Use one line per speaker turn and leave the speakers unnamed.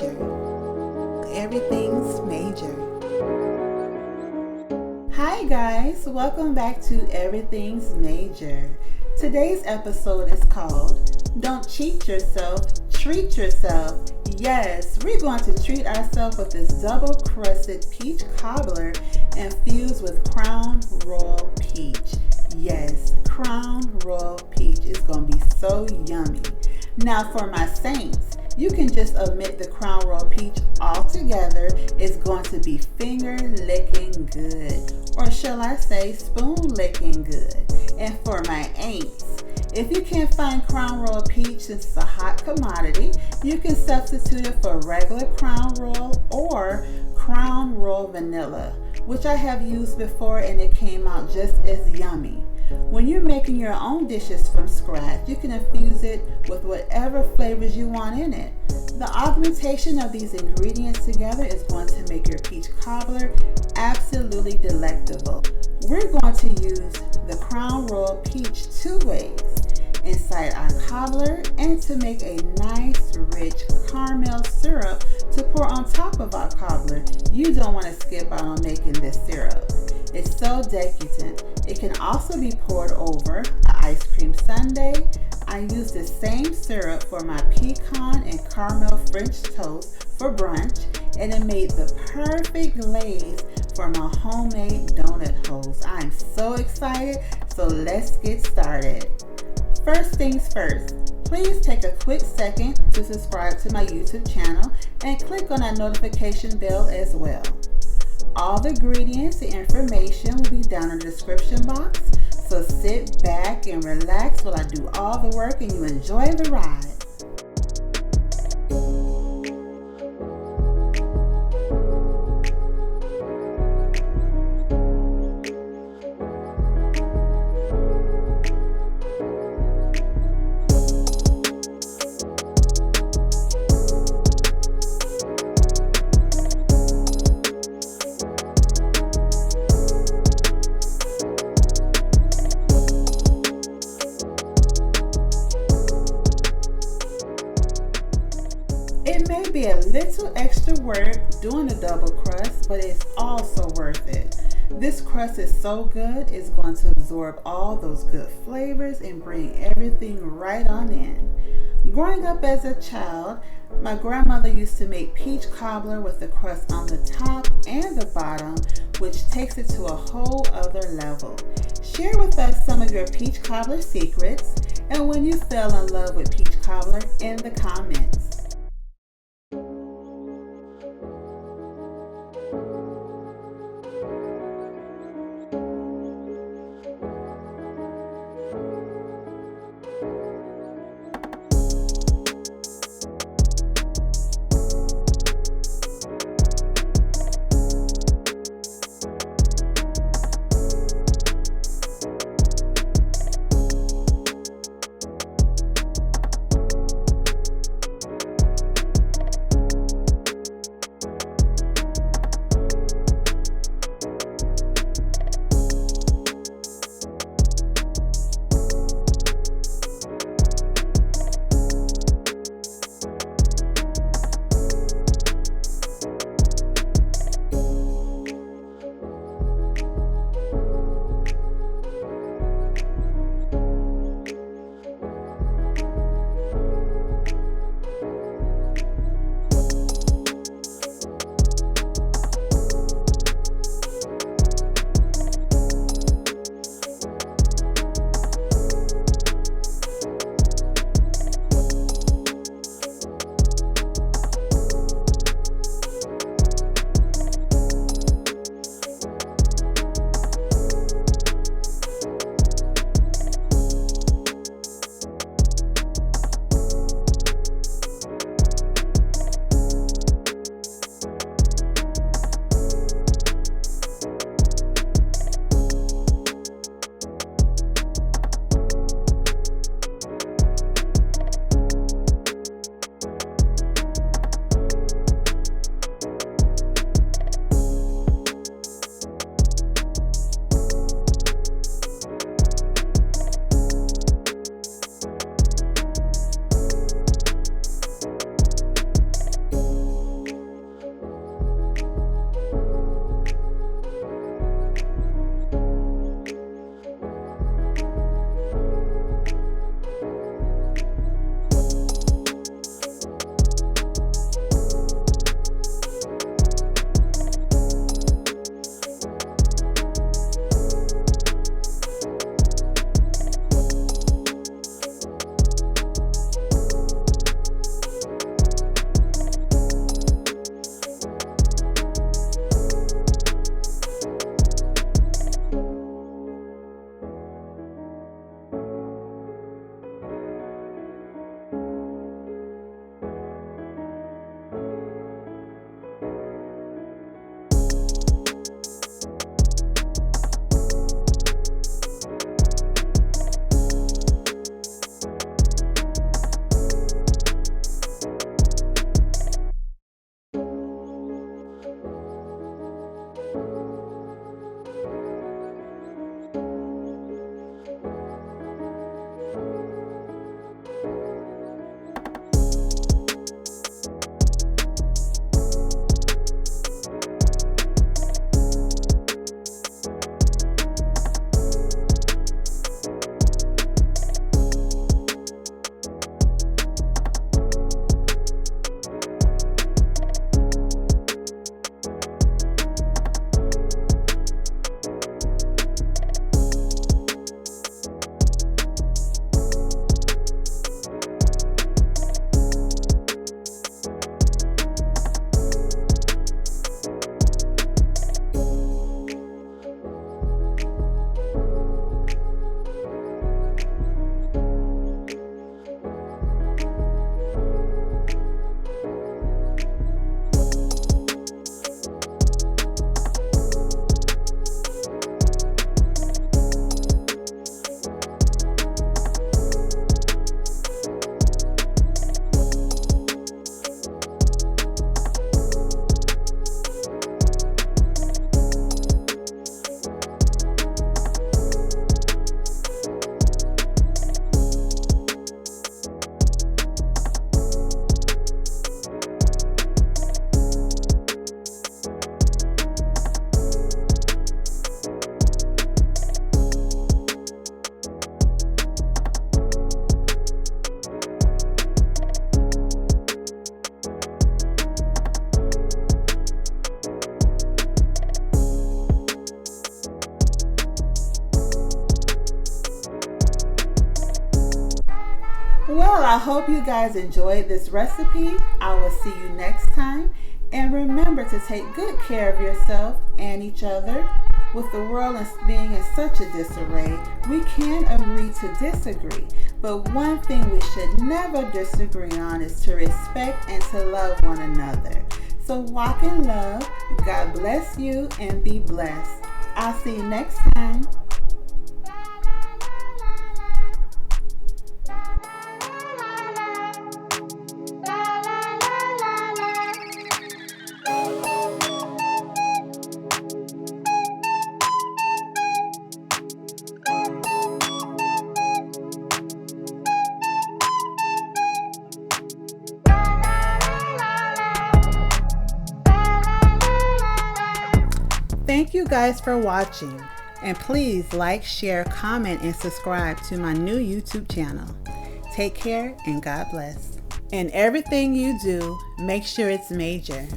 major. Everything's major. Hi guys, welcome back to Everything's Major. Today's episode is called Don't Cheat Yourself, Treat Yourself. Yes, we're going to treat ourselves with this double crusted peach cobbler infused with crownroyal peach. Yes, crownroyal peach is going to be so yummy. Now for my saints, you can just omit the crownroyal peach altogether. It's going to be finger licking good, or shall I say spoon licking good. And for my ain'ts, if you can't find crownroyal peach since it's a hot commodity, you can substitute it for regular crownroyal or crownroyal vanilla, which I have used before and it came out just as yummy. When you're making your own dishes from scratch, you can infuse it with whatever flavors you want in it. The augmentation of these ingredients together is going to make your peach cobbler absolutely delectable. We're going to use the crownroyal peach two ways: inside our cobbler and to make a nice rich caramel syrup to pour on top of our cobbler. You don't want to skip out on making this syrup. It's so decadent. It can also be poured over an ice cream sundae. I use the same syrup for my pecan and caramel French toast for brunch, and it made the perfect glaze for my homemade donut holes. I'm so excited, so let's get started. First things first, please take a quick second to subscribe to my YouTube channel and click on that notification bell as well. All the ingredients and information will be down in the description box, so sit back and relax while I do all the work and you enjoy the ride. It may be a little extra work doing the double crust, but it's also worth it. This crust is so good, it's going to absorb all those good flavors and bring everything right on in. Growing up as a child, my grandmother used to make peach cobbler with the crust on the top and the bottom, which takes it to a whole other level. Share with us some of your peach cobbler secrets and when you fell in love with peach cobbler in the comments. hope you guys enjoyed this recipe. I will see you next time. And remember to take good care of yourself and each other. With the world being in such a disarray, we can agree to disagree. But one thing we should never disagree on is to respect and to love one another. So walk in love. God bless you and be blessed. I'll see you next time. Thank you guys for watching, and please like, share, comment, and subscribe to my new YouTube channel. Take care and God bless. And everything you do, make sure it's major.